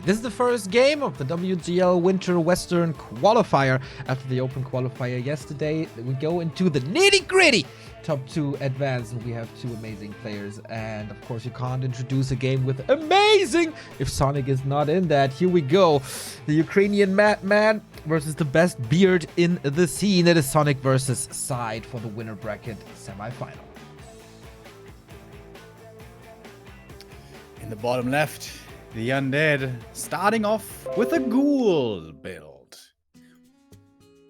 WC3. This is the first game of the WGL Winter Western Qualifier. After the Open Qualifier yesterday, we go into the nitty-gritty. Top 2 advance, and we have 2 amazing players. And of course, you can't introduce a game with amazing if Sonik is not in that. Here we go. The Ukrainian madman versus the best beard in the scene. It is Sonik versus SyDe for the winner bracket semi-final. In the bottom left, the Undead starting off with a ghoul build.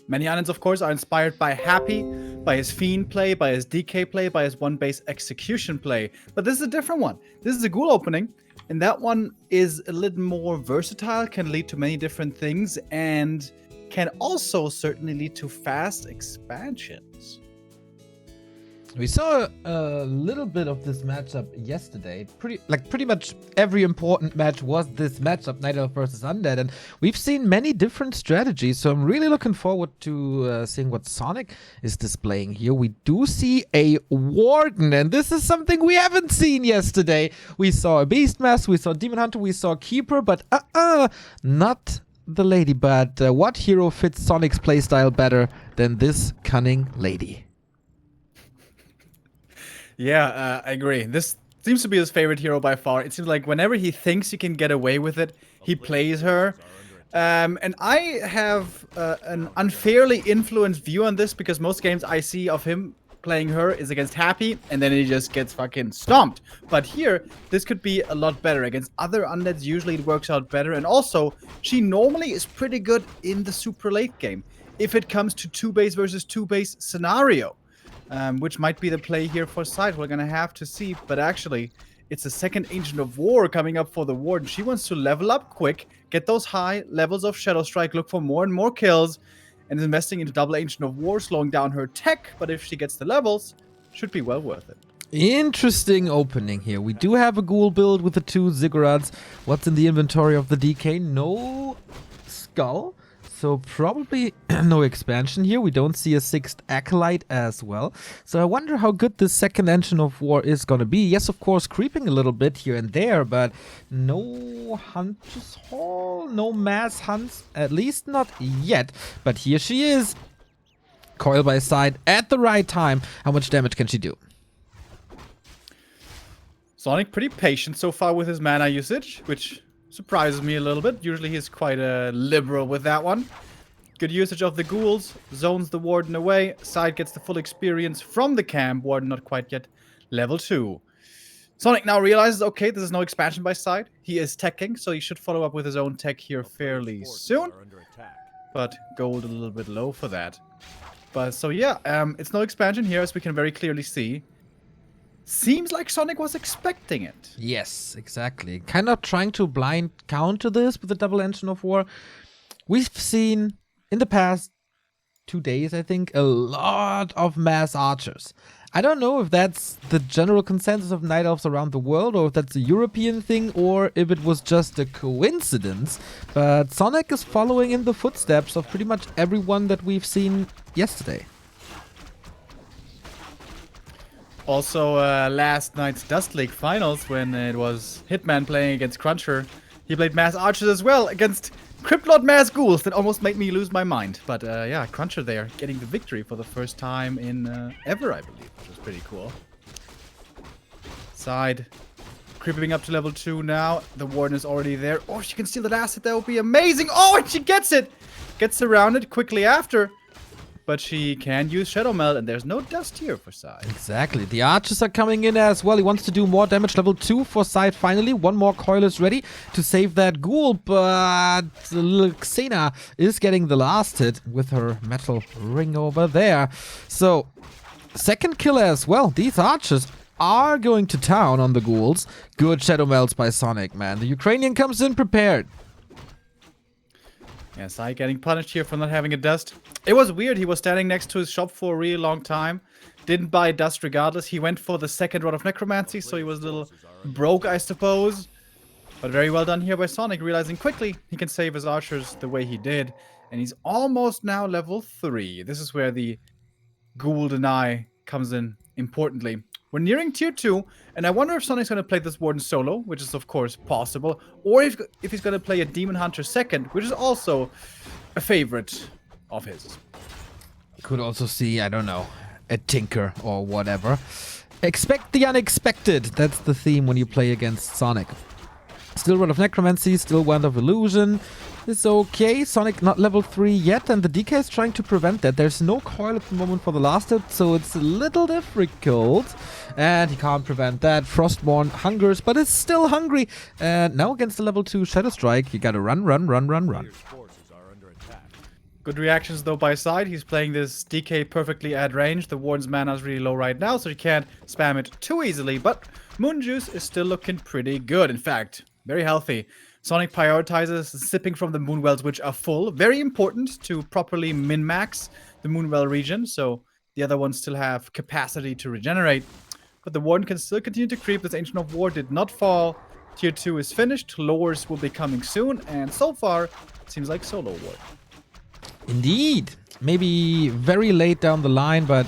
Many Undeads, of course, are inspired by Happy, by his Fiend play, by his DK play, by his one-base execution play. But this is a different one. This is a ghoul opening, and that one is a little more versatile, can lead to many different things, and can also certainly lead to fast expansions. We saw a little bit of this matchup yesterday. Pretty much every important match was this matchup, Night Elf versus Undead, and we've seen many different strategies. So I'm really looking forward to seeing what Sonik is displaying here. We do see a Warden, and this is something we haven't seen yesterday. We saw a Beastmaster, we saw Demon Hunter, we saw Keeper, but not the lady. But what hero fits Sonik's playstyle better than this cunning lady? Yeah, I agree. This seems to be his favorite hero by far. It seems like whenever he thinks he can get away with it, he plays her. And I have an unfairly influenced view on this because most games I see of him playing her is against Happy, and then he just gets fucking stomped. But here, this could be a lot better. Against other Undeads, usually it works out better. And also, she normally is pretty good in the super late game. If it comes to 2-base versus 2-base scenario. Which might be the play here for SyDe. We're gonna have to see, but actually, it's a second Ancient of War coming up for the Warden. She wants to level up quick, get those high levels of Shadow Strike, look for more and more kills, and is investing into double Ancient of War, slowing down her tech, but if she gets the levels, should be well worth it. Interesting opening here. We do have a ghoul build with the 2 Ziggurats. What's in the inventory of the DK? No skull. So probably no expansion here. We don't see a 6th Acolyte as well. So I wonder how good this second Engine of War is going to be. Yes, of course, creeping a little bit here and there, but no Hunter's Hall, no mass hunts, at least not yet. But here she is. Coil by SyDe at the right time. How much damage can she do? Sonik pretty patient so far with his mana usage, which surprises me a little bit. Usually he's quite liberal with that one. Good usage of the ghouls. Zones the Warden away. SyDe gets the full experience from the camp. Warden not quite yet level 2. Sonik now realizes, okay, this is no expansion by SyDe. He is teching, so he should follow up with his own tech here fairly soon. But gold a little bit low for that. But so yeah, it's no expansion here, as we can very clearly see. Seems like Sonik was expecting it. Yes, exactly. Kind of trying to blind counter this with the double Engine of War. We've seen in the past 2 days, I think, a lot of mass archers. I don't know if that's the general consensus of Night Elves around the world, or if that's a European thing, or if it was just a coincidence. But Sonik is following in the footsteps of pretty much everyone that we've seen yesterday. Also, last night's Dust League finals, when it was Hitman playing against Cruncher, he played Mass Archers as well against Cryptlord Mass Ghouls. That almost made me lose my mind. But yeah, Cruncher there getting the victory for the first time in ever, I believe, which was pretty cool. SyDe creeping up to level 2 now. The Warden is already there. Oh, she can steal the last hit. That would be amazing. Oh, and she gets it! Gets surrounded quickly after. But she can use Shadow Meld, and there's no dust here for SyDe. Exactly. The archers are coming in as well. He wants to do more damage. Level 2 for SyDe finally. One more coil is ready to save that ghoul, but little Xena is getting the last hit with her metal ring over there. So, second kill as well. These archers are going to town on the ghouls. Good Shadow Melds by Sonik, man. The Ukrainian comes in prepared. Yeah, SyDe getting punished here for not having a dust. It was weird. He was standing next to his shop for a really long time. Didn't buy dust regardless. He went for the second rod of Necromancy, so he was a little broke, I suppose. But very well done here by Sonik, realizing quickly he can save his archers the way he did. And he's almost now level 3. This is where the Ghoul Deny comes in importantly. We're nearing tier 2, and I wonder if Sonic's going to play this Warden solo, which is of course possible, or if he's going to play a Demon Hunter second, which is also a favorite of his. Could also see, I don't know, a Tinker or whatever. Expect the unexpected. That's the theme when you play against Sonic. Still Word of Necromancy, still Wand of Illusion. It's okay. Sonic not level 3 yet, and the DK is trying to prevent that. There's no coil at the moment for the last hit, so it's a little difficult. And he can't prevent that. Frostborn hungers, but it's still hungry. And now against the level 2 Shadow Strike, you gotta run. Good reactions though by SyDe. He's playing this DK perfectly at range. The Warden's mana is really low right now, so he can't spam it too easily. But Moon Juice is still looking pretty good. In fact, very healthy. Sonic prioritizes sipping from the Moonwells, which are full. Very important to properly min-max the Moonwell region, so the other ones still have capacity to regenerate. But the Warden can still continue to creep. This Ancient of War did not fall. Tier 2 is finished. Lowers will be coming soon, and so far, it seems like solo war. Indeed. Maybe very late down the line, but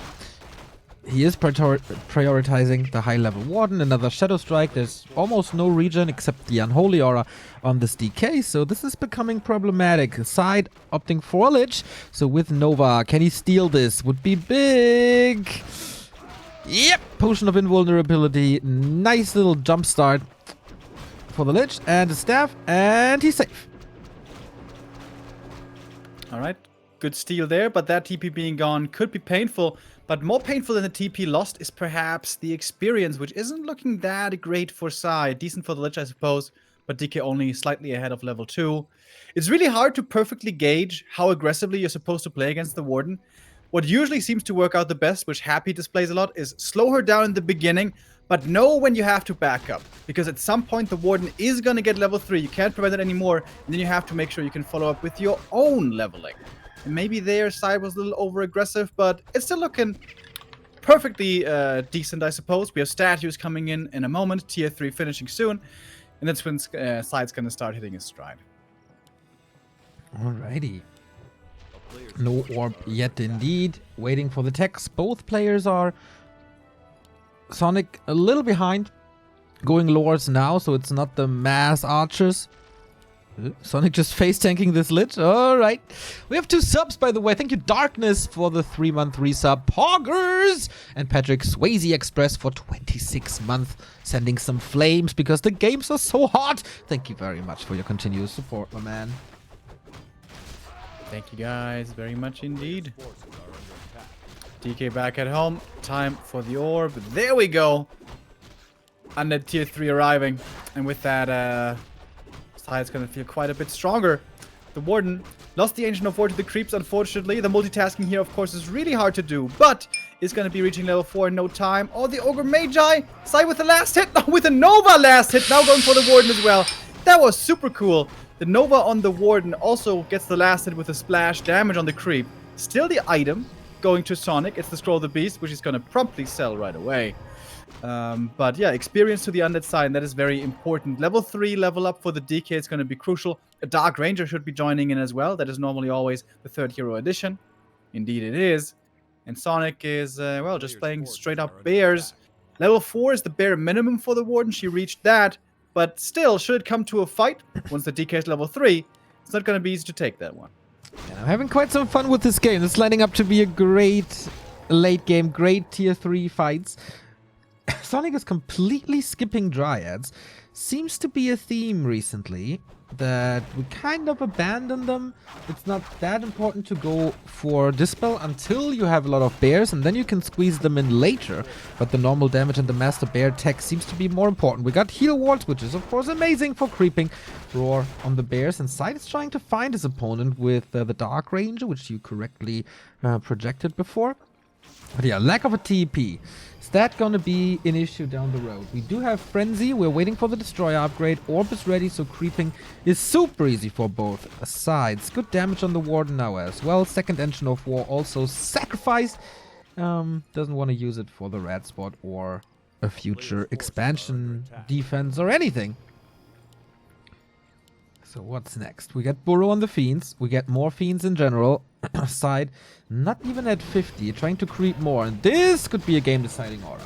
he is prioritizing the high-level Warden. Another Shadow Strike. There's almost no regen except the Unholy Aura on this DK, so this is becoming problematic. SyDe opting for a Lich, so with Nova, can he steal this? Would be big. Yep, Potion of Invulnerability. Nice little jump start for the Lich, and the Staff, and he's safe. Alright, good steal there, but that TP being gone could be painful. But more painful than the TP lost is perhaps the experience, which isn't looking that great for SyDe. Decent for the Lich, I suppose, but DK only slightly ahead of level 2. It's really hard to perfectly gauge how aggressively you're supposed to play against the Warden. What usually seems to work out the best, which Happy displays a lot, is slow her down in the beginning, but know when you have to back up. Because at some point the Warden is going to get level 3, you can't prevent it anymore, and then you have to make sure you can follow up with your own leveling. And maybe there SyDe was a little over-aggressive, but it's still looking perfectly decent, I suppose. We have statues coming in a moment, tier 3 finishing soon, and that's when SyDe's going to start hitting his stride. Alrighty. No orb yet indeed. Waiting for the text. Both players are... Sonic a little behind. Going lords now, so it's not the mass archers. Sonic just face tanking this Lich. Alright. We have 2 subs, by the way. Thank you, Darkness, for the 3-month resub. Poggers! And Patrick Swayze Express for 26 months. Sending some flames because the games are so hot. Thank you very much for your continuous support, my man. Thank you guys very much indeed. DK back at home. Time for the orb. There we go. Undead tier 3 arriving. And with that, SyDe's gonna feel quite a bit stronger. The Warden lost the Ancient of War to the creeps, unfortunately. The multitasking here, of course, is really hard to do, but is gonna be reaching level 4 in no time. Oh, the Ogre Magi! SyDe with the last hit! Oh, with a Nova last hit! Now going for the Warden as well. That was super cool. The Nova on the Warden also gets the last hit with a splash damage on the creep. Still the item going to Sonic. It's the Scroll of the Beast, which he's gonna promptly sell right away. But yeah, experience to the undead side, and that is very important. Level 3 level up for the DK is going to be crucial. A Dark Ranger should be joining in as well. That is normally always the 3rd hero edition. Indeed it is. And Sonic is, well, just playing straight up bears. Level 4 is the bare minimum for the Warden. She reached that. But still, should it come to a fight, once the DK is level 3, it's not going to be easy to take that one. And I'm having quite some fun with this game. It's lining up to be a great late game, great tier 3 fights. Sonic is completely skipping Dryads. Seems to be a theme recently that we kind of abandon them. It's not that important to go for Dispel until you have a lot of bears, and then you can squeeze them in later. But the normal damage and the Master Bear tech seems to be more important. We got Heal Walls, which is of course amazing for creeping. Roar on the bears, and SyDe is trying to find his opponent with the Dark Ranger, which you correctly projected before. But yeah, lack of a TP. Is that gonna be an issue down the road? We do have Frenzy. We're waiting for the Destroyer upgrade. Orb is ready, so creeping is super easy for both sides. Good damage on the Warden now as well. Second Engine of War also sacrificed. Doesn't want to use it for the red spot or a future expansion defense or anything. So what's next? We get Burrow on the Fiends. We get more Fiends in general. SyDe not even at 50, trying to creep more. And this could be a game-deciding aura.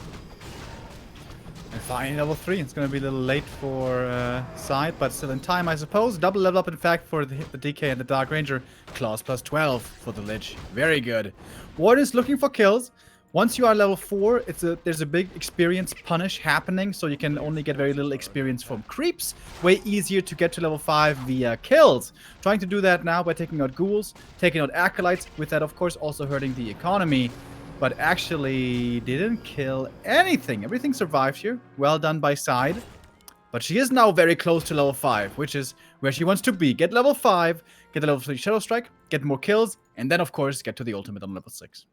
Fine, level 3. It's going to be a little late for SyDe, but still in time, I suppose. Double level up, in fact, for the DK and the Dark Ranger. Claws plus 12 for the Lich. Very good. Warden is looking for kills. Once you are level 4, there's a big experience punish happening, so you can only get very little experience from creeps. Way easier to get to level 5 via kills. Trying to do that now by taking out ghouls, taking out acolytes, with that, of course, also hurting the economy. But actually didn't kill anything. Everything survived here. Well done by SyDe. But she is now very close to level 5, which is where she wants to be. Get level 5, get the level 3 Shadow Strike, get more kills, and then, of course, get to the ultimate on level 6.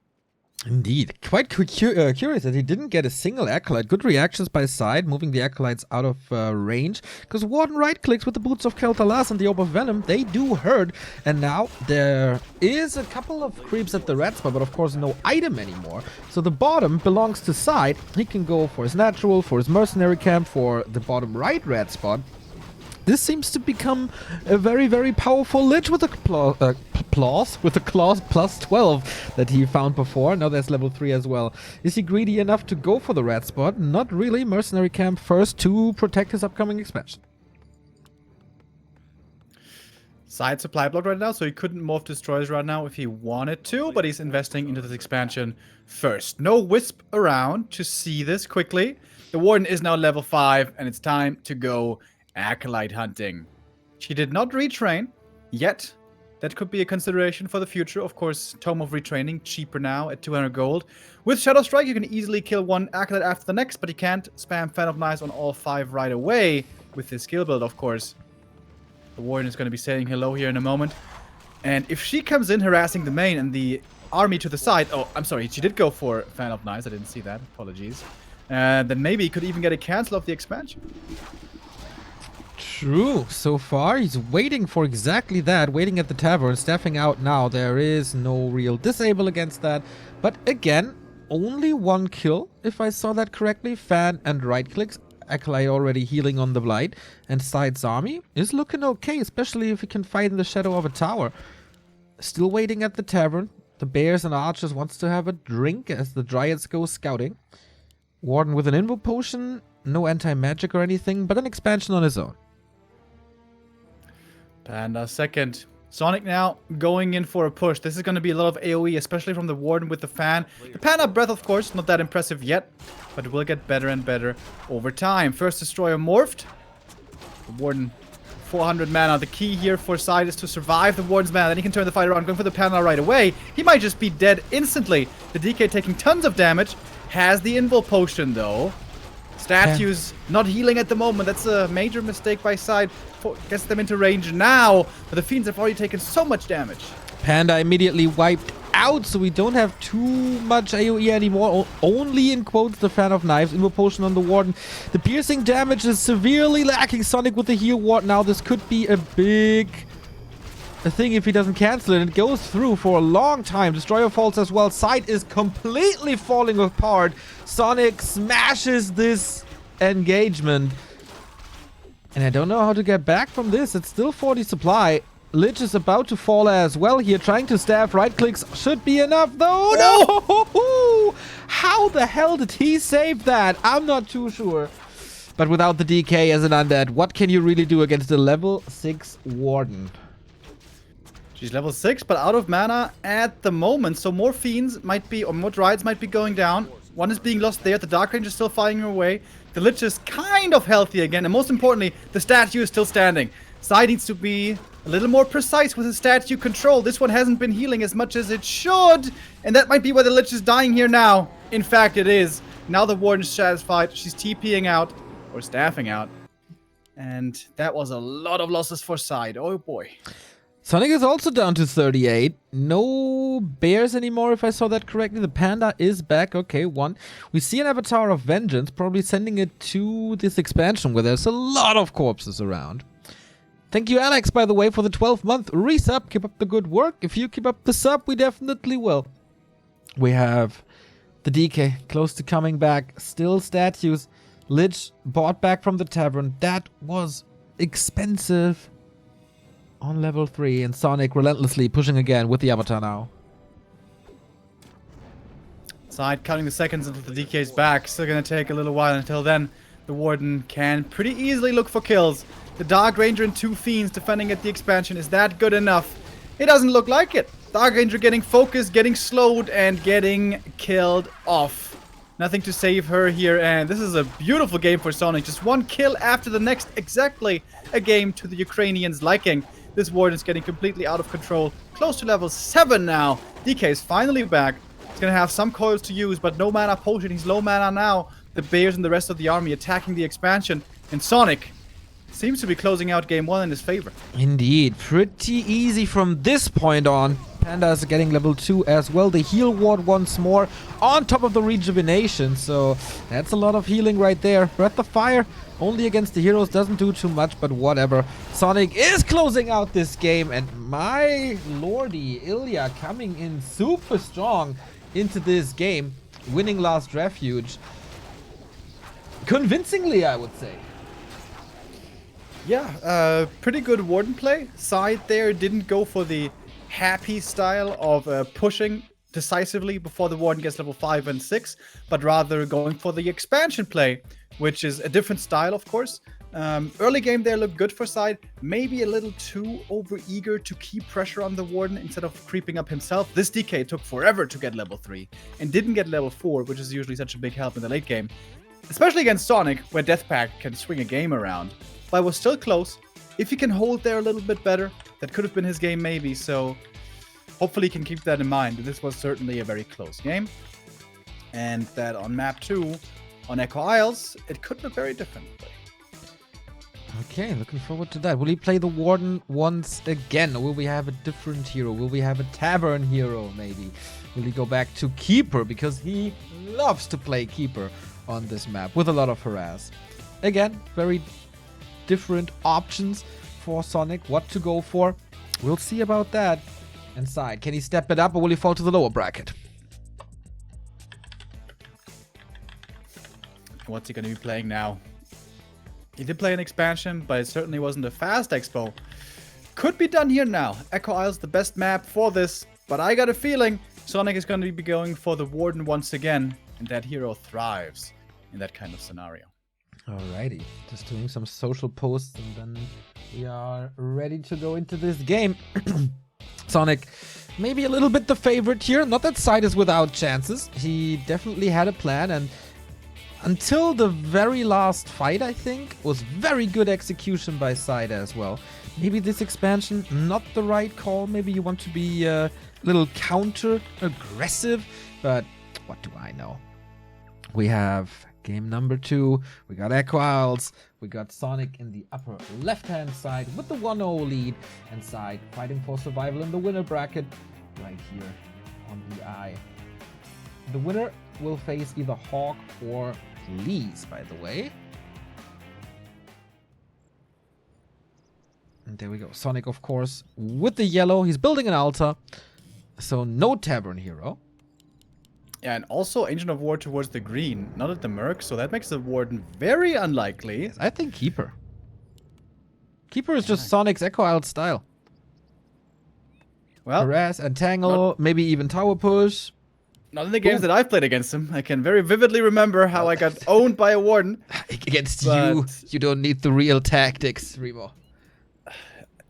Indeed. Quite curious that he didn't get a single Acolyte. Good reactions by SyDe, moving the Acolytes out of range. Because Warden right-clicks with the Boots of Kel'Thalas and the Orb of Venom. They do hurt. And now there is a couple of creeps at the red spot, but of course no item anymore. So the bottom belongs to SyDe. He can go for his natural, for his mercenary camp, for the bottom right red spot. This seems to become a very, very powerful Lich with a claws plus 12 that he found before. Now there's level 3 as well. Is he greedy enough to go for the red spot? Not really. Mercenary camp first to protect his upcoming expansion. SyDe supply block right now, so he couldn't morph destroyers right now if he wanted to, but he's investing into this expansion first. No Wisp around to see this quickly. The Warden is now level 5, and it's time to go Acolyte hunting. She did not retrain yet. That could be a consideration for the future. Of course, Tome of Retraining, cheaper now at 200 gold. With Shadow Strike, you can easily kill one Acolyte after the next, but you can't spam Fan of Knives on all 5 right away with this skill build, of course. The Warden is going to be saying hello here in a moment. And if she comes in harassing the main and the army to the side... Oh, I'm sorry, she did go for Fan of Knives. I didn't see that. Apologies. Then maybe he could even get a cancel of the expansion. True. So far, he's waiting for exactly that. Waiting at the tavern, staffing out now. There is no real disable against that. But again, only one kill, if I saw that correctly. Fan and right clicks. Acolyte already healing on the Blight. And SyDe's army is looking okay, especially if he can fight in the shadow of a tower. Still waiting at the tavern. The bears and archers wants to have a drink as the dryads go scouting. Warden with an invo potion. No anti-magic or anything, but an expansion on his own. Panda second. Sonik now going in for a push. This is going to be a lot of AoE, especially from the Warden with the fan. The Panda Breath, of course, not that impressive yet, but it will get better and better over time. First Destroyer morphed. The Warden, 400 mana. The key here for SyDe is to survive the Warden's mana. Then he can turn the fight around, going for the Panda right away. He might just be dead instantly. The DK taking tons of damage. Has the Invul Potion, though. Statues not healing at the moment. That's a major mistake by SyDe. Gets them into range now, but the Fiends have already taken so much damage. Panda immediately wiped out, so we don't have too much AoE anymore. Only in quotes the Fan of Knives. Invo Potion on the Warden. The piercing damage is severely lacking. Sonik with the heal ward now. This could be a big thing if he doesn't cancel it. It goes through for a long time. Destroyer falls as well. SyDe is completely falling apart. Sonik smashes this engagement. And I don't know how to get back from this. It's still 40 supply. Lich is about to fall as well here. Trying to staff. Right clicks should be enough though. No! How the hell did he save that? I'm not too sure. But without the DK as an undead, what can you really do against the level 6 Warden? She's level 6, but out of mana at the moment. So more Fiends might be, or more Dryads might be going down. One is being lost there. The Dark Ranger is still fighting her way. The Lich is kind of healthy again. And most importantly, the statue is still standing. SyDe needs to be a little more precise with his statue control. This one hasn't been healing as much as it should. And that might be why the Lich is dying here now. In fact, it is. Now the Warden is satisfied. She's TPing out, or staffing out. And that was a lot of losses for SyDe. Oh boy. Sonik is also down to 38. No bears anymore, if I saw that correctly. The Panda is back. Okay, one. We see an Avatar of Vengeance, probably sending it to this expansion where there's a lot of corpses around. Thank you, Alex, by the way, for the 12-month resub. Keep up the good work. If you keep up the sub, we definitely will. We have the DK close to coming back. Still statues. Lich bought back from the tavern. That was expensive. On level 3, and Sonik relentlessly pushing again with the Avatar now. SyDe counting the seconds until the DK's back. Still gonna take a little while until then. the Warden can pretty easily look for kills. The Dark Ranger and 2 Fiends defending at the expansion. Is that good enough? It doesn't look like it. Dark Ranger getting focused, getting slowed, and getting killed off. Nothing to save her here, and this is a beautiful game for Sonik. Just one kill after the next. Exactly a game to the Ukrainians' liking. This Warden is getting completely out of control. Close to level 7 now. DK is finally back. He's going to have some coils to use, but no mana potion. He's low mana now. The Bears and the rest of the army attacking the expansion. And Sonik seems to be closing out game 1 in his favor. Indeed. Pretty easy from this point on. Panda is getting level 2 as well. The heal ward once more on top of the rejuvenation. So that's a lot of healing right there. Breath of Fire only against the heroes doesn't do too much, but whatever. Sonik is closing out this game. And my lordy, Ilya coming in super strong into this game. Winning Last Refuge. Convincingly, I would say. Yeah, pretty good Warden play. SyDe there didn't go for the happy style of pushing decisively before the Warden gets level 5 and 6, but rather going for the expansion play, which is a different style, of course. Early game there looked good for SyDe. Maybe a little too over-eager to keep pressure on the Warden instead of creeping up himself. This DK took forever to get level 3 and didn't get level 4, which is usually such a big help in the late game. Especially against Sonik, where Death Pact can swing a game around. But it was still close. If he can hold there a little bit better, that could have been his game maybe. So hopefully he can keep that in mind. This was certainly a very close game. And that on map 2, on Echo Isles, it could look very different. Okay, looking forward to that. Will he play the Warden once again? Or will we have a different hero? Will we have a Tavern hero maybe? Will he go back to Keeper? Because he loves to play Keeper on this map with a lot of harass. Again, very different options for Sonik. What to go for? We'll see about that. And SyDe, can he step it up or will he fall to the lower bracket? What's he going to be playing now? He did play an expansion, but it certainly wasn't a fast expo. Could be done here now. Echo Isle's the best map for this, but I got a feeling Sonik is going to be going for the Warden once again, and that hero thrives in that kind of scenario. Alrighty, just doing some social posts and then we are ready to go into this game. Sonik, maybe a little bit the favorite here. Not that SyDe is without chances. He definitely had a plan, and until the very last fight, I think, was very good execution by SyDe as well. Maybe this expansion, not the right call. Maybe you want to be a little counter-aggressive, but what do I know? We have game number 2. We got Echo Isles. We got Sonik in the upper left-hand side with the 1-0 lead, and SyDe fighting for survival in the winner bracket right here on the eye. The winner will face either Hawk or Lees, by the way. And there we go. Sonik, of course, with the yellow. He's building an altar, so no Tavern hero. Yeah, and also Ancient of War towards the green, not at the Merc, so that makes the Warden very unlikely. Yes, I think Keeper. Keeper is just Sonic's Echo Isle style. Well, harass, entangle, maybe even tower push. Not in the games that I've played against him. I can very vividly remember how I got owned by a Warden. Against you, you don't need the real tactics, Remo.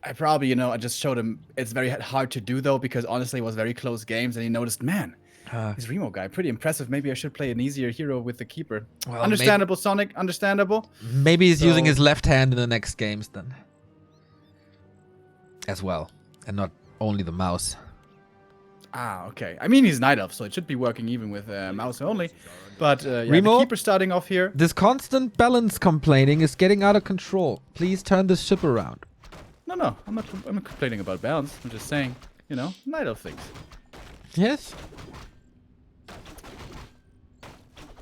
I probably, I just showed him it's very hard to do, though, because honestly it was very close games, and he noticed, man, this Remo guy, pretty impressive. Maybe I should play an easier hero with the Keeper. Well, understandable, Sonik, understandable. Maybe he's using his left hand in the next games, then. As well, and not only the mouse. Ah, okay. I mean, he's Night Elf, so it should be working even with mouse only. But yeah, Remo, the Keeper starting off here. This constant balance complaining is getting out of control. Please turn this ship around. No, I'm not complaining about balance. I'm just saying, Night Elf things. Yes.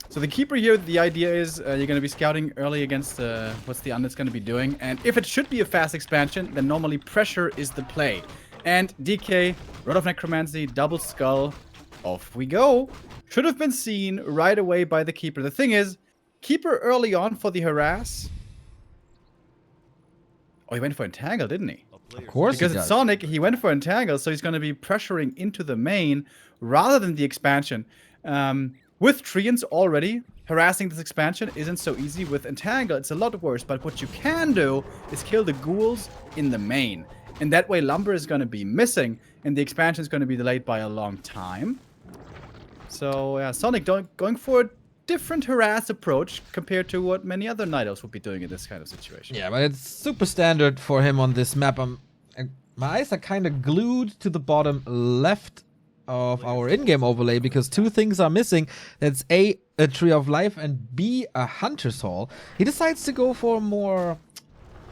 So the Keeper here, the idea is you're going to be scouting early against what's the Undead's going to be doing. And if it should be a fast expansion, then normally pressure is the play. And DK, Rod of Necromancy, Double Skull, off we go. Should have been seen right away by the Keeper. The thing is, Keeper early on for the harass. Oh, he went for Entangle, didn't he? Of course because it's Sonik, he went for Entangle, so he's going to be pressuring into the main rather than the expansion. With Treants already, harassing this expansion isn't so easy. With Entangle, it's a lot worse. But what you can do is kill the ghouls in the main. And that way, Lumber is going to be missing, and the expansion is going to be delayed by a long time. So, yeah, Sonik going for a different harass approach compared to what many other Night Elves would be doing in this kind of situation. Yeah, but it's super standard for him on this map. My eyes are kind of glued to the bottom left of our in-game overlay because two things are missing. That's A, a Tree of Life, and B, a Hunter's Hall. He decides to go for a more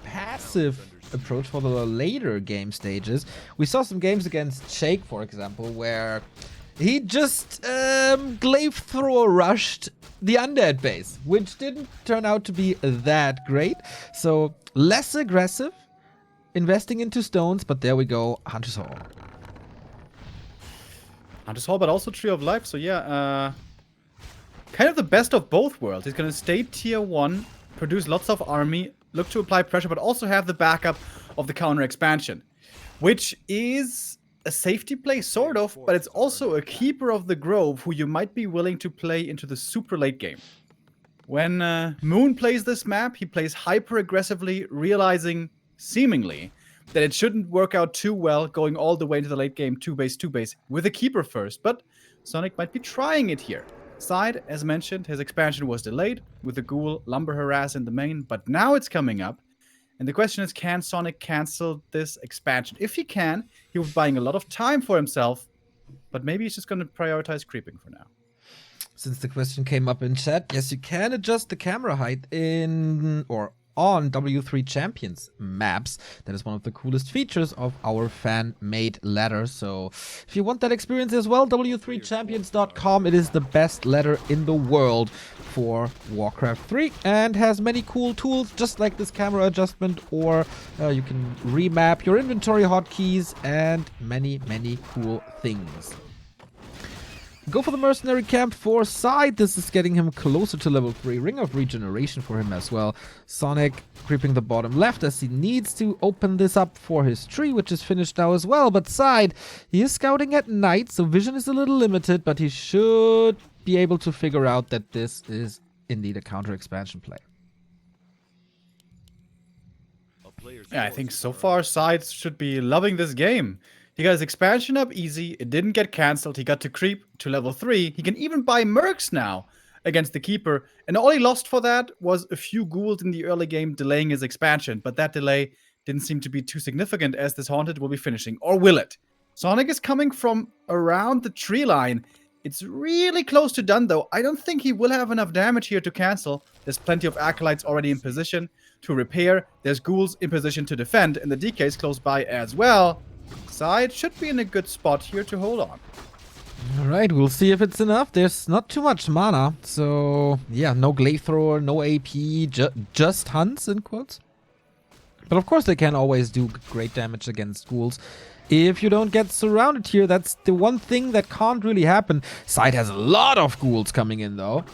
passive approach for the later game stages. We saw some games against Shake, for example, where he just glaive thrower rushed the undead base, which didn't turn out to be that great. So less aggressive, investing into stones, but there we go, Hunter's Hall. Hunter's Hall, but also Tree of Life. So yeah, kind of the best of both worlds. He's gonna stay tier 1, produce lots of army, look to apply pressure, but also have the backup of the counter expansion, which is a safety play, sort of, but it's also a keeper of the Grove who you might be willing to play into the super late game. When Moon plays this map, he plays hyper aggressively, realizing, seemingly, that it shouldn't work out too well going all the way into the late game 2-base with a keeper first, but Sonik might be trying it here. SyDe, as mentioned, his expansion was delayed with the Ghoul Lumber Harass in the main, but now it's coming up. And the question is, can Sonik cancel this expansion? If he can, he will be buying a lot of time for himself, but maybe he's just going to prioritize creeping for now. Since the question came up in chat, yes, you can adjust the camera height in or on W3 Champions maps. That is one of the coolest features of our fan-made ladder. So if you want that experience as well, W3Champions.com. It is the best ladder in the world for Warcraft 3 and has many cool tools just like this camera adjustment, or you can remap your inventory hotkeys and many cool things. Go for the mercenary camp for SyDe. This is getting him closer to level 3. Ring of Regeneration for him as well. Sonik creeping the bottom left as he needs to open this up for his tree, which is finished now as well. But SyDe, he is scouting at night, so vision is a little limited, but he should be able to figure out that this is indeed a counter expansion play. Yeah, I think so far SyDe should be loving this game. He got his expansion up easy, it didn't get cancelled, he got to creep to level 3, he can even buy mercs now against the Keeper, and all he lost for that was a few ghouls in the early game delaying his expansion, but that delay didn't seem to be too significant as this Haunted will be finishing, or will it? Sonik is coming from around the tree line. It's really close to done though. I don't think he will have enough damage here to cancel. There's plenty of Acolytes already in position to repair, there's ghouls in position to defend, and the DK is close by as well. SyDe should be in a good spot here to hold on. Alright, we'll see if it's enough. There's not too much mana, so yeah, no glaive thrower, no AP, just hunts in quotes. But of course they can always do great damage against ghouls. If you don't get surrounded here, that's the one thing that can't really happen. SyDe has a lot of ghouls coming in though.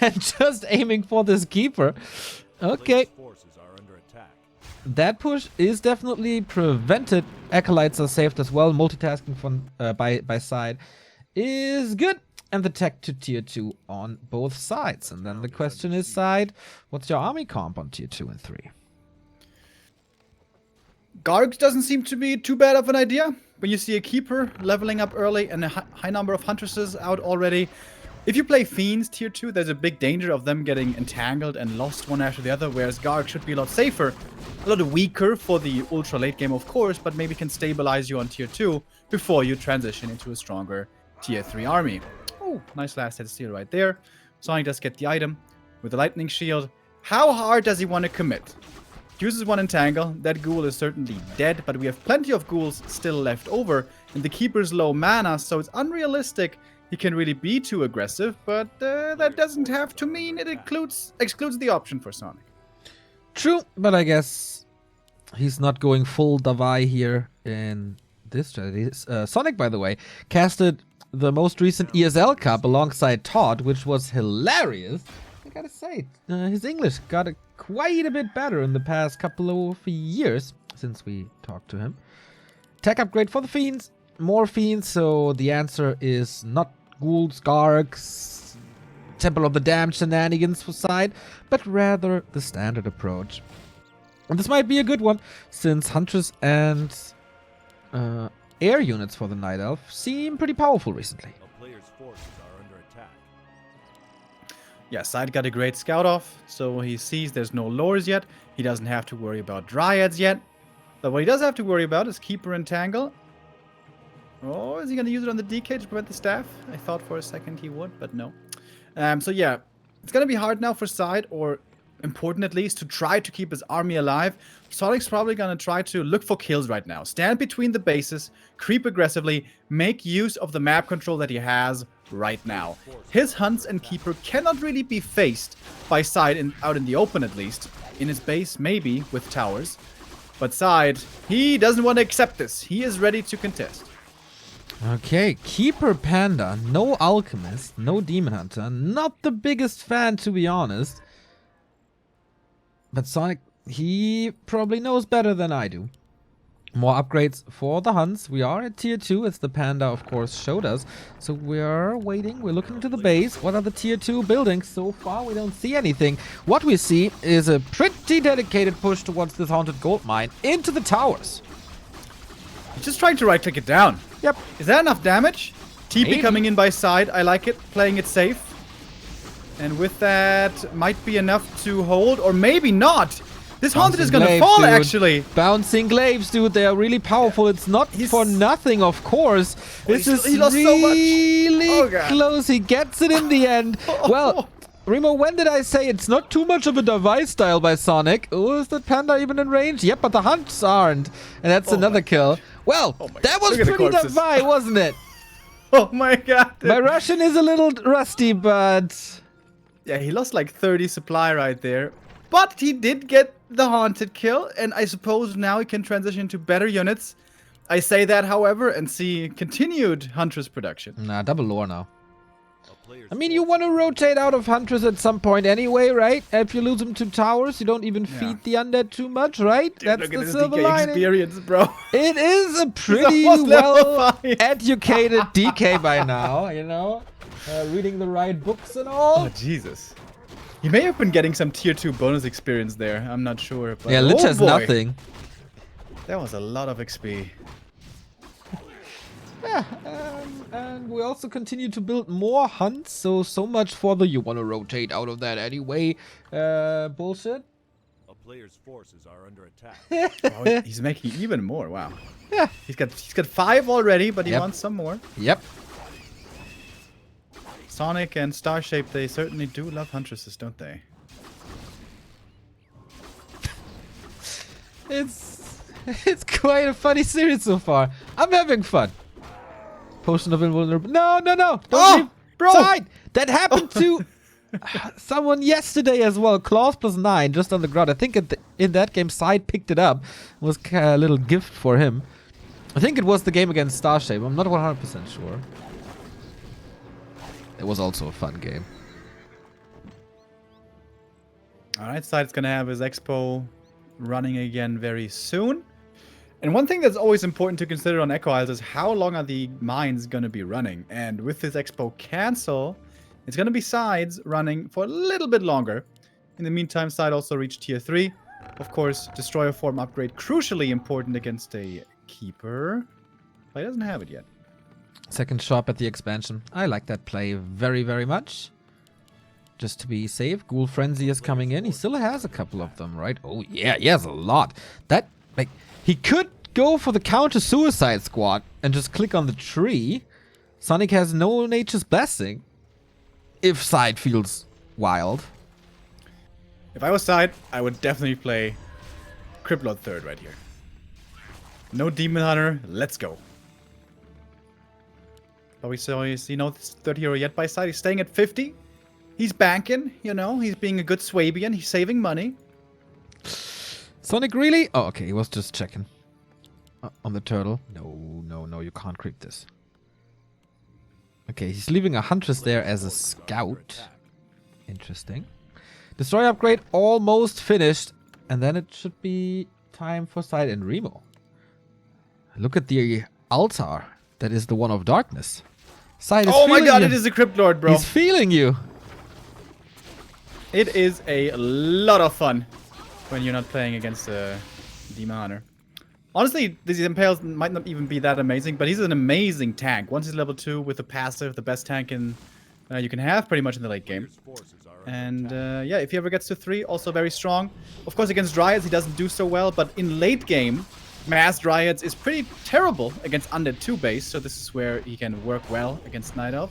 And just aiming for this Keeper. Okay. That push is definitely prevented. Acolytes are saved as well. Multitasking from by SyDe is good. And the tech to tier 2 on both sides. And then the question is, SyDe, what's your army comp on tier 2 and 3? Garg doesn't seem to be too bad of an idea. When you see a Keeper leveling up early and a high number of Huntresses out already. If you play Fiends tier 2, there's a big danger of them getting entangled and lost one after the other, whereas Garg should be a lot safer. A lot weaker for the ultra late game, of course, but maybe can stabilize you on tier 2 before you transition into a stronger tier 3 army. Oh, nice last hit steal right there. Sonik does get the item with the lightning shield. How hard does he want to commit? Uses one entangle. That ghoul is certainly dead, but we have plenty of ghouls still left over, and the Keeper's low mana, so it's unrealistic he can really be too aggressive, but that doesn't have to mean it excludes the option for Sonik. True, but I guess he's not going full Davai here in this strategy. Sonik, by the way, casted the most recent ESL Cup alongside Todd, which was hilarious. I gotta say, his English got quite a bit better in the past couple of years since we talked to him. Tech upgrade for the Fiends. More Fiends, so the answer is not Ghouls, Gargs, Temple of the Damned shenanigans for side, but rather the standard approach. And this might be a good one, since Huntress and air units for the Night Elf seem pretty powerful recently. A player's forces are under attack. Yeah, SyDe got a great scout off, so he sees there's no lures yet. He doesn't have to worry about dryads yet. But what he does have to worry about is Keeper and Tangle. Oh, is he going to use it on the DK to prevent the staff? I thought for a second he would, but no. So yeah, it's going to be hard now for SyDe, or important at least, to try to keep his army alive. Sonic's probably going to try to look for kills right now. Stand between the bases, creep aggressively, make use of the map control that he has right now. His Hunts and Keeper cannot really be faced by SyDe out in the open at least. In his base, maybe, with towers. But SyDe, he doesn't want to accept this. He is ready to contest. Okay, Keeper Panda, no Alchemist, no Demon Hunter. Not the biggest fan, to be honest. But Sonik, he probably knows better than I do. More upgrades for the Hunts. We are at tier 2, as the Panda, of course, showed us. So we're waiting. We're looking to the base. What are the tier 2 buildings? So far, we don't see anything. What we see is a pretty dedicated push towards this Haunted Gold Mine into the towers. He's just trying to right-click it down. Yep. Is that enough damage? TP Maybe. coming in by SyDe. I like it. Playing it safe. And with that, might be enough to hold. Or maybe not. This Haunted is going to fall, dude. actually. Bouncing glaives, dude. They are really powerful. It's not for nothing, of course. This is he lost so much. really Oh, God. close. He gets it in the end. Well, Remo, when did I say it's not too much of a device style by Sonik? Oh, is that Panda even in range? Yep, but the Hunts aren't. And that's another kill. Well, that was Look at the pretty corpses. device, wasn't it? Oh my god. My Russian is a little rusty, but... Yeah, he lost like 30 supply right there. But he did get the Haunted kill, and I suppose now he can transition to better units. I say that, however, and see continued Huntress production. Nah, double lore now. I mean, you want to rotate out of Huntress at some point anyway, right? If you lose them to towers, you don't even feed the undead too much, right? Dude, That's look at the his silver DK lining. experience, bro. It is a pretty almost level 5. well-educated DK by now, you know? Reading the right books and all. Oh, Jesus. He may have been getting some tier 2 bonus experience there. I'm not sure. But Yeah, Lich has boy. nothing. That was a lot of XP. Yeah, and we also continue to build more hunts, so much for the you want to rotate out of that anyway bullshit. A player's forces are under attack. Oh, he's making even more. Wow. Yeah. He's got 5 already, but he Yep. wants some more. Yep. Sonik and Starshape, they certainly do love Huntresses, don't they? It's quite a funny series so far. I'm having fun. Potion of invulnerability. No. Don't leave. Bro! Side. That happened to someone yesterday as well. Claws +9 just on the ground. I think in that game, Side picked it up. It was a little gift for him. I think it was the game against Starshape. I'm not 100% sure. It was also a fun game. Alright, Side's gonna have his expo running again very soon. And one thing that's always important to consider on Echo Isles is how long are the mines gonna be running. And with this expo cancel, it's gonna be Sides running for a little bit longer. In the meantime, Side also reached tier 3. Of course, Destroyer form upgrade crucially important against a Keeper. But he doesn't have it yet. Second shop at the expansion. I like that play very, very much. Just to be safe. Ghoul Frenzy is coming in. He still has a couple of them, right? Oh, yeah, he has a lot. That, like, he could go for the counter-suicide squad and just click on the tree. Sonik has no Nature's Blessing. If Side feels wild. If I was Side, I would definitely play Criplord third right here. No Demon Hunter, let's go. But we see no third hero yet by Side. He's staying at 50. He's banking, you know. He's being a good Swabian. He's saving money. Sonik really? Oh, okay. He was just checking. On the turtle. No. You can't creep this. Okay, he's leaving a Huntress there as a scout. Interesting. Destroy upgrade almost finished. And then it should be time for Side and Remo. Look at the altar. That is the one of darkness. SyDe is Oh my feeling god, you. it is the Crypt Lord, bro. He's feeling you. It is a lot of fun when you're not playing against a Demon Hunter. Honestly, these Impales might not even be that amazing, but he's an amazing tank. Once he's level 2 with the passive, the best tank you can have pretty much in the late game. And yeah, if he ever gets to 3, also very strong. Of course, against Dryads, he doesn't do so well, but in late game, Mass Dryads is pretty terrible against Undead 2 base, so this is where he can work well against Night Elf.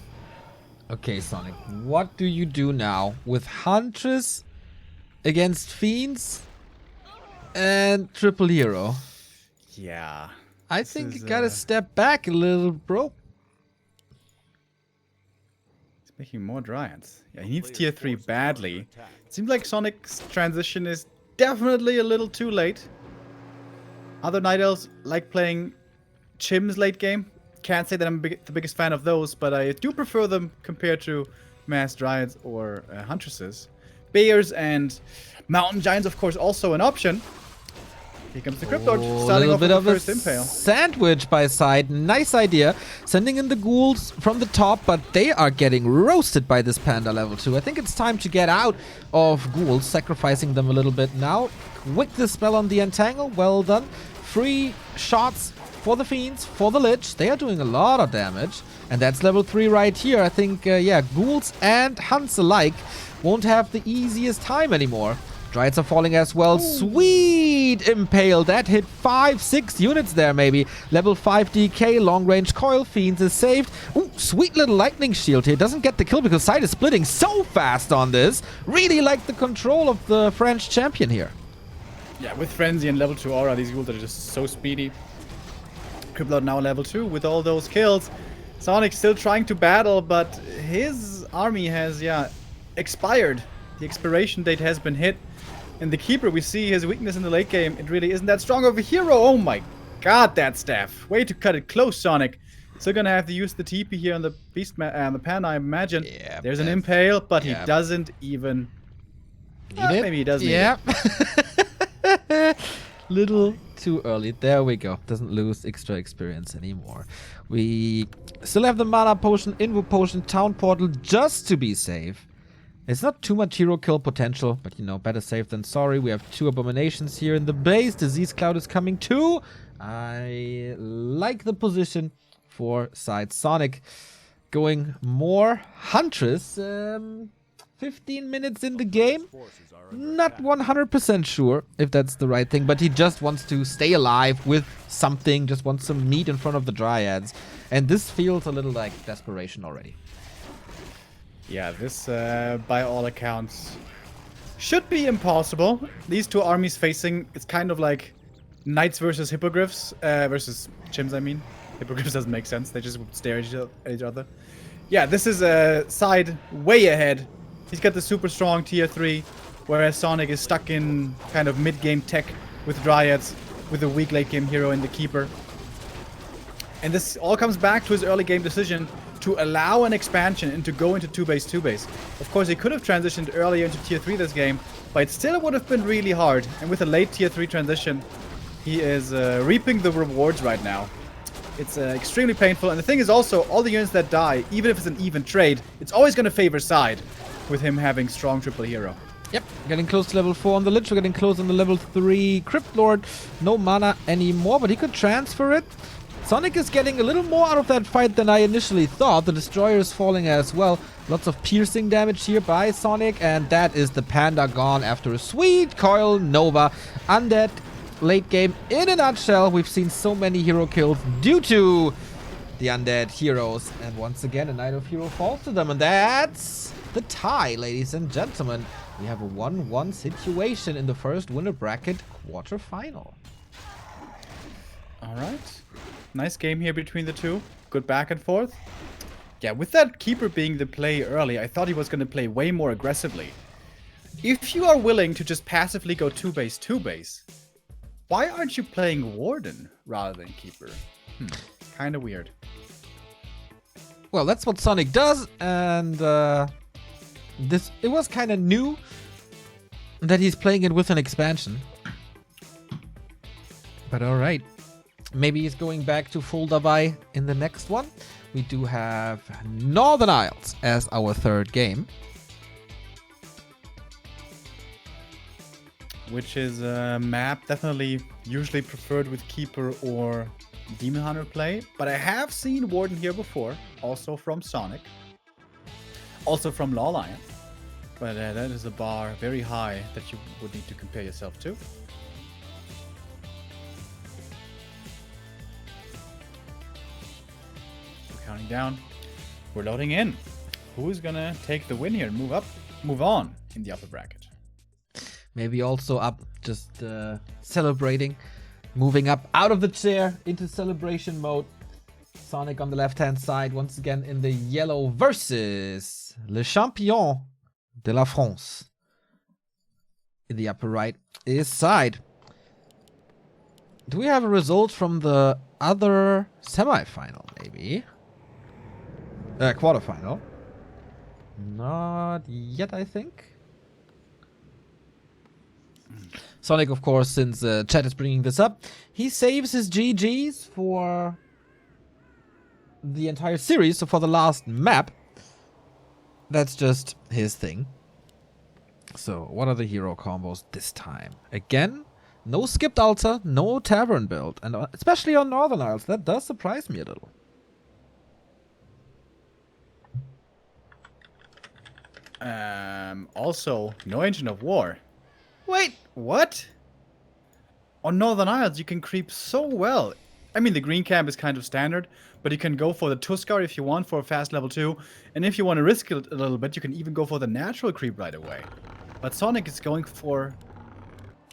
Okay, Sonik, what do you do now with Huntress against Fiends and Triple Hero? Yeah. I think you gotta step back a little, bro. He's making more Dryads. Yeah, he needs tier 3 badly. It seems like Sonic's transition is definitely a little too late. Other Night Elves like playing Chims late game. Can't say that I'm the biggest fan of those, but I do prefer them compared to Mass Dryads or Huntresses. Bears and Mountain Giants, of course, also an option. Here comes the Crypt Lord, starting off with the first Impale. Sandwich by SyDe. Nice idea. Sending in the ghouls from the top, but they are getting roasted by this Panda level 2. I think it's time to get out of ghouls, sacrificing them a little bit now. Wick the spell on the Entangle. Well done. 3 shots for the Fiends, for the Lich. They are doing a lot of damage. And that's level 3 right here. I think, yeah, ghouls and hunts alike won't have the easiest time anymore. Dryads are falling as well. Ooh. Sweet Impale. That hit 5-6 units there, maybe. Level 5 DK, long-range coil. Fiends is saved. Ooh, sweet little lightning shield here. Doesn't get the kill because SyDe is splitting so fast on this. Really like the control of the French champion here. Yeah, with Frenzy and level 2 Aura, these ghouls are just so speedy. Crypt Lord now level 2 with all those kills. Sonic's still trying to battle, but his army has, yeah, expired. The expiration date has been hit. And the Keeper, we see his weakness in the late game. It really isn't that strong of a hero. Oh my god, that staff. Way to cut it close, Sonic. Still gonna have to use the TP here on the Beast the Pan, I imagine. Yeah, there's an Impale, but he doesn't even... maybe he does need it. Little too early. There we go. Doesn't lose extra experience anymore. We still have the Mana Potion, Invo Potion, Town Portal just to be safe. It's not too much hero kill potential, but you know, better safe than sorry. We have 2 Abominations here in the base. Disease Cloud is coming too. I like the position for SyDe. Sonik going more Huntress. 15 minutes in the game. Not 100% sure if that's the right thing, but he just wants to stay alive with something, just wants some meat in front of the Dryads. And this feels a little like desperation already. Yeah, this, by all accounts, should be impossible. These 2 armies facing, it's kind of like Knights versus Hippogriffs, versus Chims, I mean. Hippogriffs doesn't make sense, they just would stare at each other. Yeah, this is SyDe way ahead. He's got the super strong tier 3, whereas Sonic is stuck in kind of mid-game tech with Dryads, with a weak late-game hero in the Keeper. And this all comes back to his early game decision to allow an expansion and to go into 2-base, 2-base. Of course, he could have transitioned earlier into tier 3 this game, but it still would have been really hard. And with a late tier 3 transition, he is reaping the rewards right now. It's extremely painful. And the thing is also, all the units that die, even if it's an even trade, it's always going to favor SyDe with him having strong triple hero. Yep, getting close to level 4 on the Lich. We're getting close on the level 3 Crypt Lord. No mana anymore, but he could transfer it. Sonic is getting a little more out of that fight than I initially thought. The Destroyer is falling as well. Lots of piercing damage here by Sonic, and that is the Panda gone after a sweet Coil Nova. Undead late game in a nutshell. We've seen so many hero kills due to the Undead heroes. And once again, a Night of Hero falls to them, and that's the tie, ladies and gentlemen. We have a 1-1 situation in the first winner bracket quarterfinal. All right. Nice game here between the 2. Good back and forth. Yeah, with that Keeper being the play early, I thought he was going to play way more aggressively. If you are willing to just passively go 2-base, 2-base, why aren't you playing Warden rather than Keeper? Kind of weird. Well, that's what Sonic does, and it was kind of new that he's playing it with an expansion. But all right. Maybe he's going back to full Davai in the next one. We do have Northern Isles as our third game. Which is a map definitely usually preferred with Keeper or Demon Hunter play. But I have seen Warden here before, also from Sonik. Also from Law Lion. But that is a bar very high that you would need to compare yourself to. We're counting down. We're loading in. Who is gonna take the win here and move on in the upper bracket? Maybe also up, just celebrating. Moving up out of the chair into celebration mode. Sonik on the left-hand side, once again in the yellow versus Le Champion de la France. In the upper right is SyDe. Do we have a result from the other semi-final, maybe? Quarterfinal. Not yet, I think. Sonik, of course, since chat is bringing this up, he saves his GGs for the entire series, so for the last map. That's just his thing. So, what are the hero combos this time? Again, no skipped altar, no tavern build, and especially on Northern Isles, that does surprise me a little. Also, no Engine of War. Wait! What? On Northern Isles, you can creep so well. I mean, the green camp is kind of standard, but you can go for the Tuskar if you want for a fast level 2. And if you want to risk it a little bit, you can even go for the natural creep right away. But Sonik is going for...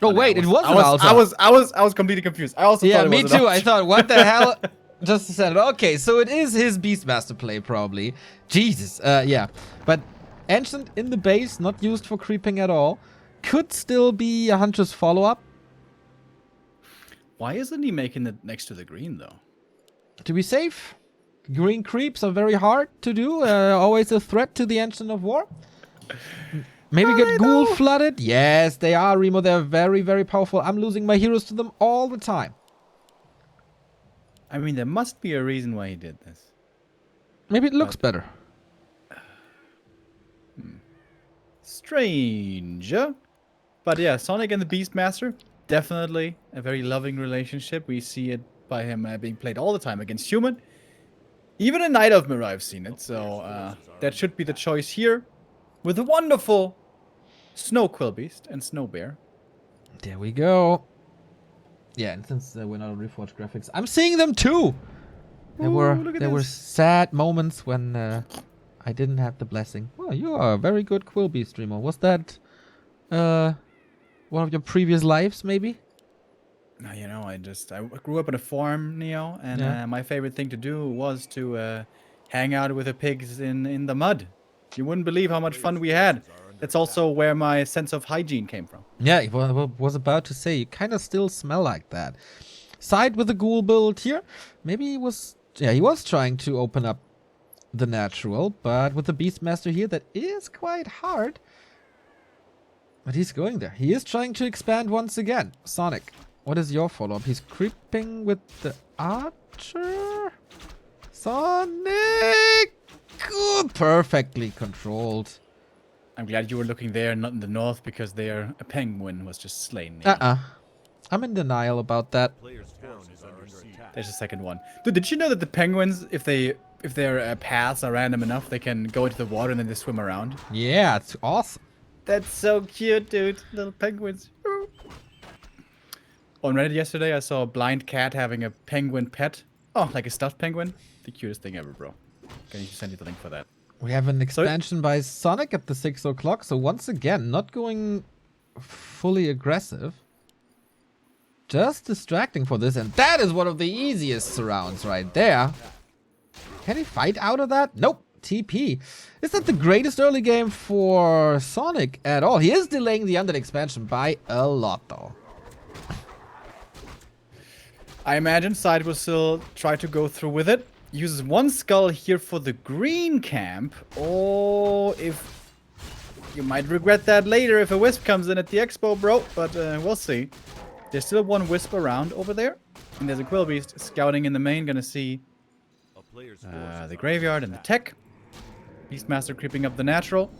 Oh, wait, it was an altar. I was completely confused. I also thought it was me too. an I thought, what the hell? Just said, okay, so it is his Beastmaster play, probably. Jesus, yeah. But Ancient in the base, not used for creeping at all. Could still be a Huntress follow-up. Why isn't he making it next to the green, though? To be safe. Green creeps are very hard to do. Always a threat to the Ancient of War. Maybe get ghoul flooded. Yes, they are, Remo. They're very, very powerful. I'm losing my heroes to them all the time. I mean, there must be a reason why he did this. Maybe it looks better. Strange. But yeah, Sonik and the Beastmaster, definitely a very loving relationship. We see it by him being played all the time against human. Even in Night of Mirror, I've seen it. So that should be the choice here. With the wonderful Snow Quillbeast and Snow Bear. There we go. Yeah, and since we're not on Reforged graphics, I'm seeing them too. There were sad moments when I didn't have the blessing. Well, you are a very good Quillbeast streamer. Was that one of your previous lives, maybe? No, you know, I grew up in a farm, Neo, and my favorite thing to do was to hang out with the pigs in the mud. You wouldn't believe how much fun we had. That's also where my sense of hygiene came from. Yeah, I was about to say, you kind of still smell like that. SyDe with the ghoul build here. Maybe he was trying to open up the natural, but with the Beastmaster here, that is quite hard. But he's going there. He is trying to expand once again. Sonik, what is your follow-up? He's creeping with the archer. Sonik! Good, perfectly controlled. I'm glad you were looking there, not in the north, because there a penguin was just slain. I'm in denial about that. Player's forces are under attack. There's a second one. Dude, did you know that the penguins, if their paths are random enough, they can go into the water and then they swim around? Yeah, it's awesome. That's so cute, dude. Little penguins. On Reddit yesterday, I saw a blind cat having a penguin pet. Oh, like a stuffed penguin. The cutest thing ever, bro. Can you send you the link for that? We have an expansion by Sonik at the 6 o'clock, so once again, not going fully aggressive. Just distracting for this, and that is one of the easiest surrounds right there. Can he fight out of that? Nope. TP. Is that the greatest early game for Sonik at all? He is delaying the Undead expansion by a lot, though. I imagine SyDe will still try to go through with it. Uses one skull here for the green camp. Oh, if you might regret that later if a wisp comes in at the expo, bro. But we'll see. There's still one wisp around over there. And there's a Quill Beast scouting in the main, gonna see A player's the graveyard and the tech. Beastmaster creeping up the natural.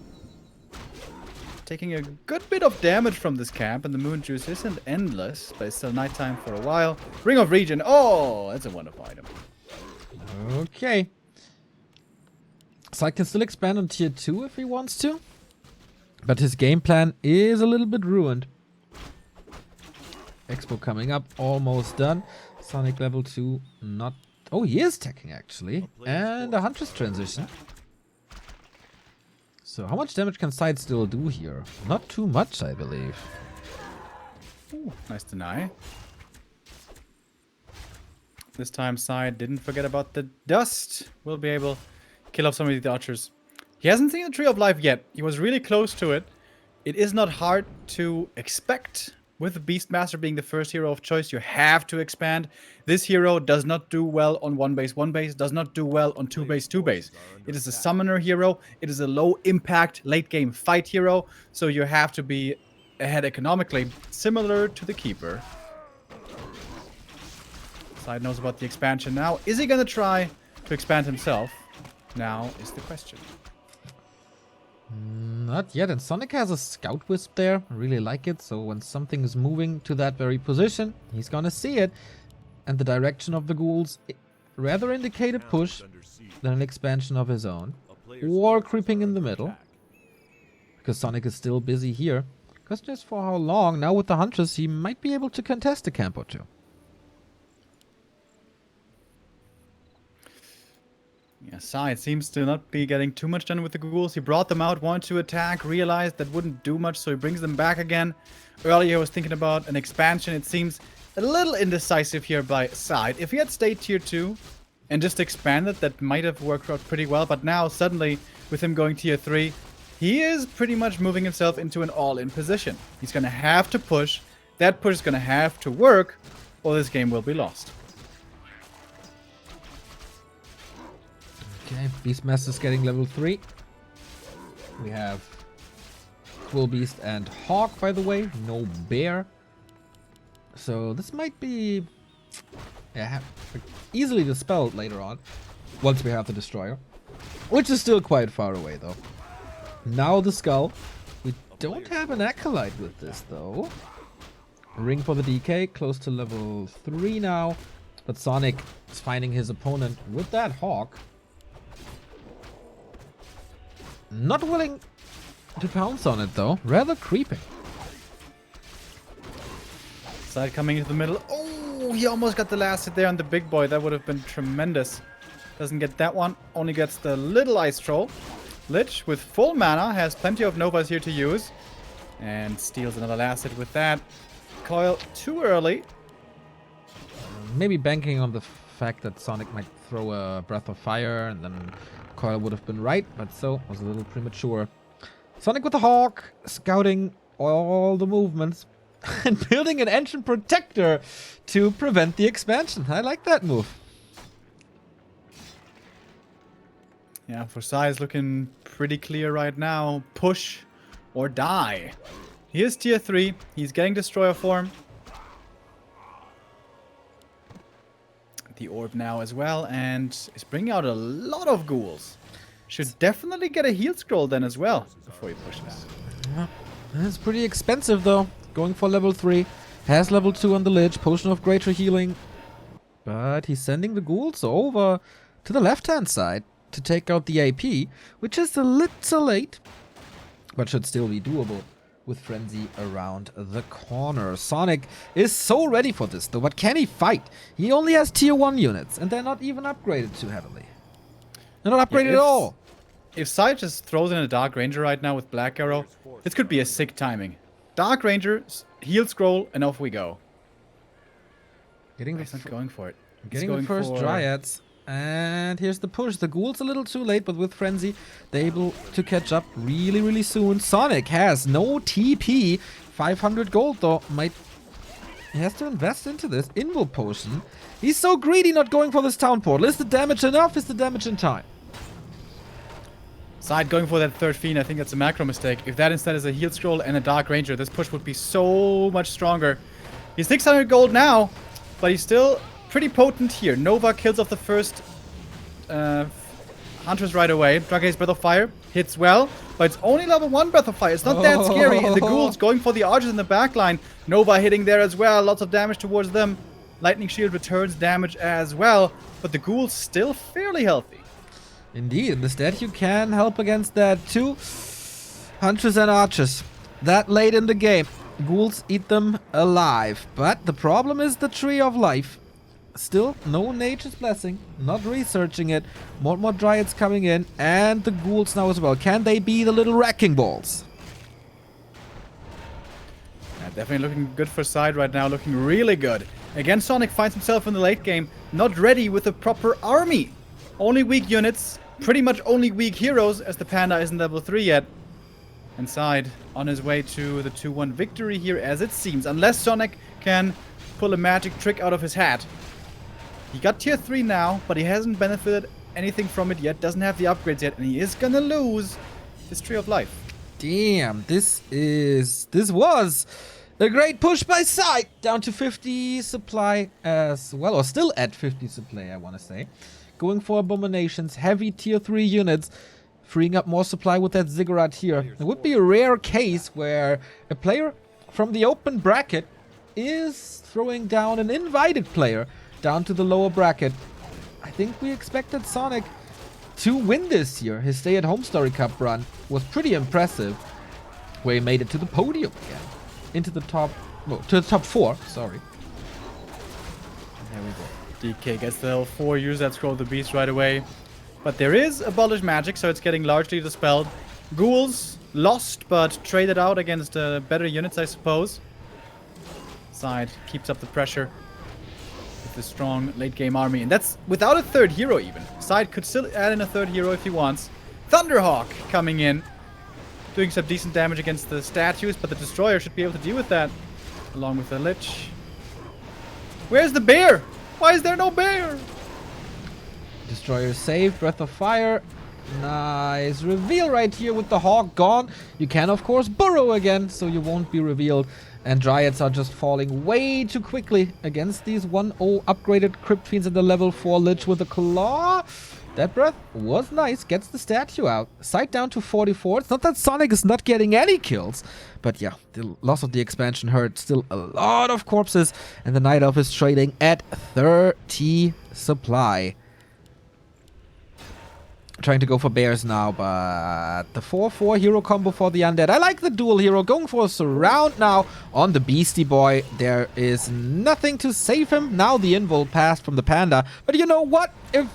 Taking a good bit of damage from this camp, and the moon juice isn't endless, but it's still nighttime for a while. Ring of Regen. Oh, that's a wonderful item. Okay. SyDe can still expand on tier 2 if he wants to. But his game plan is a little bit ruined. Expo coming up, almost done. Sonik level 2, not... Oh, he is teching actually. And a Huntress transition. So how much damage can SyDe still do here? Not too much, I believe. Ooh, nice deny. This time SyDe didn't forget about the dust. We'll be able to kill off some of the archers. He hasn't seen the Tree of Life yet. He was really close to it. It is not hard to expect. With the Beastmaster being the first hero of choice, you have to expand. This hero does not do well on 1 base, does not do well on 2 base. It is a summoner hero. It is a low impact late game fight hero. So you have to be ahead economically, similar to the Keeper. SyDe knows about the expansion now. Is he going to try to expand himself? Now is the question. Not yet, and Sonik has a Scout Wisp there. I really like it, so when something is moving to that very position, he's gonna see it. And the direction of the ghouls rather indicate a push than an expansion of his own. Or creeping in the middle. Because Sonik is still busy here. Question is for how long. Now with the Huntress, he might be able to contest a camp or two. Yeah, SyDe seems to not be getting too much done with the ghouls. He brought them out, wanted to attack, realized that wouldn't do much, so he brings them back again. Earlier I was thinking about an expansion. It seems a little indecisive here by SyDe. If he had stayed tier 2 and just expanded, that might have worked out pretty well. But now, suddenly, with him going tier 3, he is pretty much moving himself into an all-in position. He's going to have to push. That push is going to have to work, or this game will be lost. Okay, Beastmaster's getting level 3. We have Quill Beast and Hawk, by the way. No Bear. So this might be easily dispelled later on, once we have the Destroyer. Which is still quite far away, though. Now the Skull. We don't have an Acolyte with this, though. Ring for the DK, close to level 3 now. But Sonik is finding his opponent with that Hawk. Not willing to pounce on it, though. Rather creeping. SyDe coming into the middle. Oh, he almost got the last hit there on the big boy. That would have been tremendous. Doesn't get that one. Only gets the little Ice Troll. Lich, with full mana, has plenty of Novas here to use. And steals another last hit with that. Coil too early. Maybe banking on the fact that Sonik might throw a Breath of Fire, and then Coil would have been right, but so was a little premature. Sonik with the Hawk, scouting all the movements, and building an Ancient Protector to prevent the expansion. I like that move. Yeah, for SyDe is looking pretty clear right now. Push or die. He is tier 3. He's getting Destroyer form. The orb now as well, and is bringing out a lot of ghouls. Should definitely get a heal scroll then as well before he pushes. It's pretty expensive though. Going for level 3. Has level 2 on the Lich. Potion of Greater Healing. But he's sending the ghouls over to the left-hand side to take out the AP, which is a little late, but should still be doable with Frenzy around the corner. Sonik is so ready for this though, but can he fight? He only has tier 1 units, and they're not even upgraded too heavily. They're not upgraded at all. If SyDe just throws in a Dark Ranger right now with Black Arrow, this could be a sick timing. Dark Ranger, heal scroll, and off we go. Getting He's not going for it. Getting the first Dryads. And here's the push. The Ghoul's a little too late, but with Frenzy, they're able to catch up really, really soon. Sonik has no TP. 500 gold, though. He has to invest into this. Invul Potion. He's so greedy not going for this Town Portal. Is the damage enough? Is the damage in time? SyDe going for that third Fiend. I think that's a macro mistake. If that instead is a heal scroll and a Dark Ranger, this push would be so much stronger. He's 600 gold now, but he's still pretty potent here. Nova kills off the first Hunters right away. Dragon's Breath of Fire hits well, but it's only level 1 Breath of Fire. It's not that scary. And the ghouls going for the archers in the backline. Nova hitting there as well. Lots of damage towards them. Lightning Shield returns damage as well, but the ghouls still fairly healthy. Indeed, and the statue can help against that too. Hunters and archers. That late in the game. Ghouls eat them alive. But the problem is the Tree of Life. Still, no Nature's Blessing. Not researching it. More and more Dryads coming in. And the ghouls now as well. Can they be the little wrecking balls? Yeah, definitely looking good for SyDe right now. Looking really good. Again, Sonik finds himself in the late game. Not ready with a proper army. Only weak units. Pretty much only weak heroes, as the Panda isn't level 3 yet. And SyDe on his way to the 2-1 victory here, as it seems. Unless Sonik can pull a magic trick out of his hat. He got tier 3 now, but he hasn't benefited anything from it yet. Doesn't have the upgrades yet, and he is gonna lose his Tree of Life. Damn, this was a great push by SyDe. Down to 50 supply as well, or still at 50 supply, I want to say. Going for Abominations, heavy tier 3 units, freeing up more supply with that Ziggurat here. It would be a rare case where a player from the open bracket is throwing down an invited player down to the lower bracket. I think we expected Sonik to win this year. His stay-at-home Story Cup run was pretty impressive, where he made it to the podium again. Into the top, well, to the top 4, sorry. There we go. DK gets the level 4, use that Scroll of the Beast right away. But there is Abolish Magic, so it's getting largely dispelled. Ghouls lost, but traded out against better units, I suppose. SyDe keeps up the pressure with the strong late-game army. And that's without a third hero, even. SyDe could still add in a third hero if he wants. Thunderhawk coming in. Doing some decent damage against the statues, but the Destroyer should be able to deal with that. Along with the Lich. Where's the bear? Why is there no bear? Destroyer saved, Breath of Fire. Nice reveal right here with the Hawk gone. You can, of course, burrow again, so you won't be revealed. And Dryads are just falling way too quickly against these 1-0 upgraded Crypt Fiends and the level 4 Lich with a Claw. That breath was nice, gets the statue out. SyDe down to 44. It's not that Sonik is not getting any kills, but yeah, the loss of the expansion hurt. Still a lot of corpses, and the Night Elf is trading at 30 supply. Trying to go for bears now, but the 4-4 hero combo for the undead. I like the dual hero, going for a surround now on the Beastie Boy. There is nothing to save him. Now the invul passed from the Panda. But you know what? If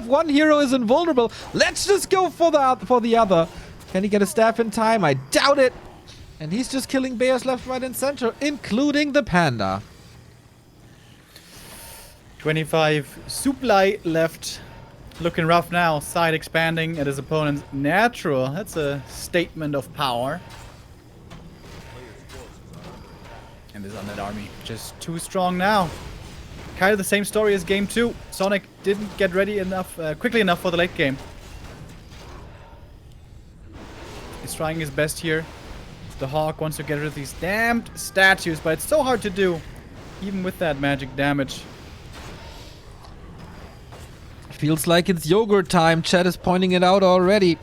one hero is invulnerable, let's just go for the other. Can he get a staff in time? I doubt it. And he's just killing bears left, right, and center, including the Panda. 25 supply left. Looking rough now. SyDe expanding at his opponent's natural. That's a statement of power. And this undead army just too strong now. Kind of the same story as game 2. Sonik didn't get ready enough, quickly enough for the late game. He's trying his best here. The Hawk wants to get rid of these damned statues, but it's so hard to do, even with that magic damage. Feels like it's yogurt time. Chat is pointing it out already.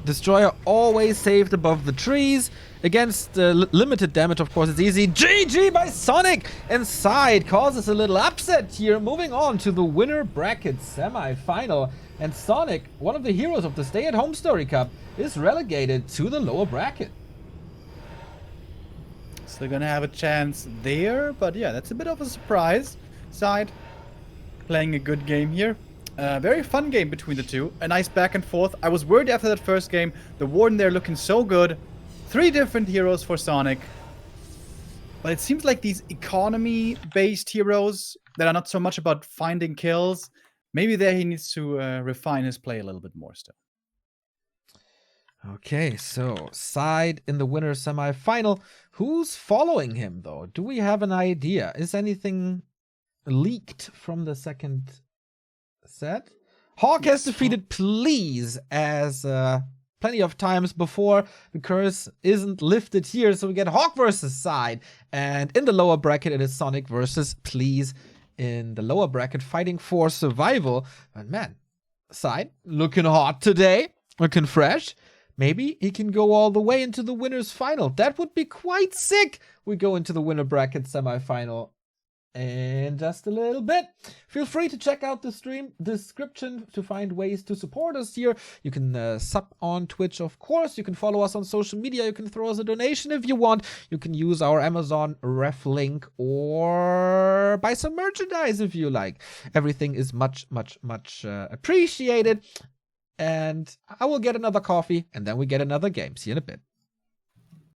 Destroyer always saved above the trees. Against limited damage, of course, it's easy. GG by Sonik! And SyDe causes a little upset here. Moving on to the winner bracket semi-final. And Sonik, one of the heroes of the Stay-at-Home Story Cup, is relegated to the lower bracket. So they're gonna have a chance there. But yeah, that's a bit of a surprise. SyDe playing a good game here. Very fun game between the two. A nice back and forth. I was worried after that first game. The Warden there looking so good. 3 different heroes for Sonik. But it seems like these economy-based heroes that are not so much about finding kills, maybe there he needs to refine his play a little bit more still. Okay, so SyDe in the winner semi-final. Who's following him, though? Do we have an idea? Is anything leaked from the second set? Hawk has defeated Please as plenty of times before. The curse isn't lifted here, so we get Hawk versus SyDe. And in the lower bracket, it is Sonik versus Please in the lower bracket fighting for survival. And man, SyDe looking hot today, looking fresh. Maybe he can go all the way into the winner's final. That would be quite sick. We go into the winner bracket semifinal in just a little bit. Feel free to check out the stream description to find ways to support us here. You can sub on Twitch, of course. You can follow us on social media. You can throw us a donation if you want. You can use our Amazon ref link or buy some merchandise if you like. Everything is much appreciated. And I will get another coffee and then we get another game. See you in a bit.